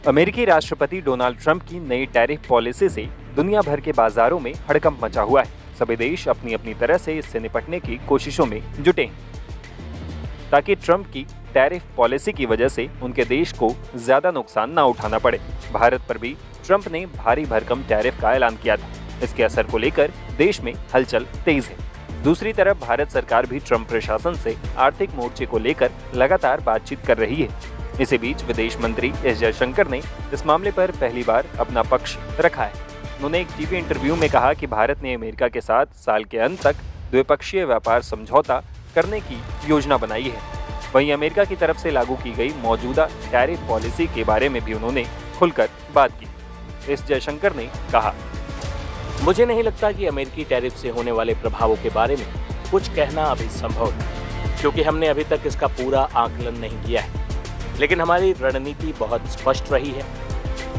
अमेरिकी राष्ट्रपति Donald Trump की नई टैरिफ पॉलिसी से दुनिया भर के बाजारों में हड़कंप मचा हुआ है। सभी देश अपनी अपनी तरह से इससे निपटने की कोशिशों में जुटे हैं ताकि ट्रंप की टैरिफ पॉलिसी की वजह से उनके देश को ज्यादा नुकसान न उठाना पड़े। भारत पर भी ट्रंप ने भारी भरकम टैरिफ का ऐलान किया था। इसके असर को लेकर देश में हलचल तेज है। दूसरी तरफ भारत सरकार भी ट्रंप प्रशासन से आर्थिक मोर्चे को लेकर लगातार बातचीत कर रही है। इसी बीच विदेश मंत्री एस जयशंकर ने इस मामले पर पहली बार अपना पक्ष रखा है। उन्होंने एक टीवी इंटरव्यू में कहा कि भारत ने अमेरिका के साथ साल के अंत तक द्विपक्षीय व्यापार समझौता करने की योजना बनाई है। वहीं अमेरिका की तरफ से लागू की गई मौजूदा टैरिफ पॉलिसी के बारे में भी उन्होंने खुलकर बात की। एस जयशंकर ने कहा, मुझे नहीं लगता कि अमेरिकी टैरिफ से होने वाले प्रभावों के बारे में कुछ कहना अभी संभव है, क्योंकि हमने अभी तक इसका पूरा आकलन नहीं किया है। लेकिन हमारी रणनीति बहुत स्पष्ट रही है,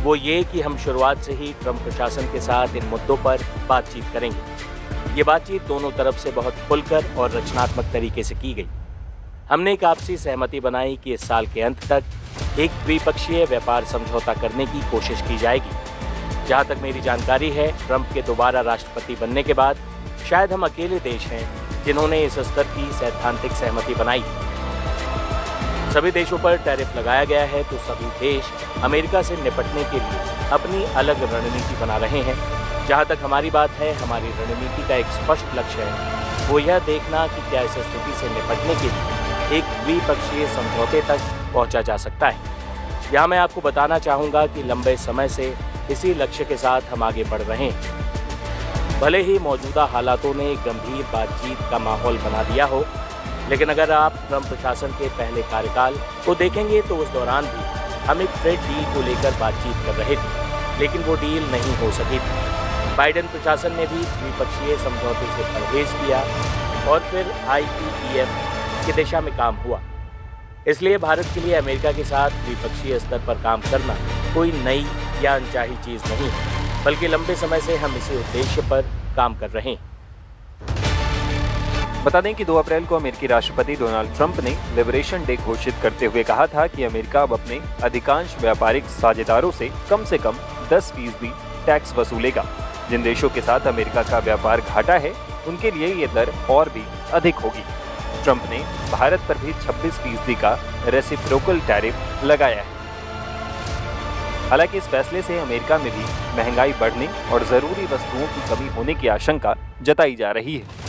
वो ये कि हम शुरुआत से ही ट्रंप प्रशासन के साथ इन मुद्दों पर बातचीत करेंगे। ये बातचीत दोनों तरफ से बहुत खुलकर और रचनात्मक तरीके से की गई। हमने एक आपसी सहमति बनाई कि इस साल के अंत तक एक द्विपक्षीय व्यापार समझौता करने की कोशिश की जाएगी। जहां तक मेरी जानकारी है, ट्रंप के दोबारा राष्ट्रपति बनने के बाद शायद हम अकेले देश हैं जिन्होंने इस स्तर की सैद्धांतिक सहमति बनाई। सभी देशों पर टैरिफ लगाया गया है तो सभी देश अमेरिका से निपटने के लिए अपनी अलग रणनीति बना रहे हैं। जहां तक हमारी बात है, हमारी रणनीति का एक स्पष्ट लक्ष्य है, वो यह देखना कि क्या इस स्थिति से निपटने के लिए एक द्विपक्षीय समझौते तक पहुंचा जा सकता है। यहाँ मैं आपको बताना चाहूँगा कि लंबे समय से इसी लक्ष्य के साथ हम आगे बढ़ रहे हैं। भले ही मौजूदा हालातों ने गंभीर बातचीत का माहौल बना दिया हो, लेकिन अगर आप ट्रंप प्रशासन के पहले कार्यकाल को देखेंगे तो उस दौरान भी हम एक ट्रेड डील को लेकर बातचीत कर रहे थे, लेकिन वो डील नहीं हो सकी थी। बाइडेन प्रशासन ने भी द्विपक्षीय समझौते से परहेज किया और फिर IPEF की दिशा में काम हुआ। इसलिए भारत के लिए अमेरिका के साथ द्विपक्षीय स्तर पर काम करना कोई नई या अनचाही चीज नहीं, बल्कि लंबे समय से हम इसी उद्देश्य पर काम कर रहे हैं। बता दें कि 2 अप्रैल को अमेरिकी राष्ट्रपति डोनाल्ड ट्रंप ने लिबरेशन डे घोषित करते हुए कहा था कि अमेरिका अब अपने अधिकांश व्यापारिक साझेदारों से कम 10% टैक्स वसूलेगा। जिन देशों के साथ अमेरिका का व्यापार घाटा है, उनके लिए ये दर और भी अधिक होगी। ट्रंप ने भारत पर भी 26% का रेसिप्रोकल टैरिफ लगाया है। हालांकि इस फैसले से अमेरिका में भी महंगाई बढ़ने और जरूरी वस्तुओं की कमी होने की आशंका जताई जा रही है।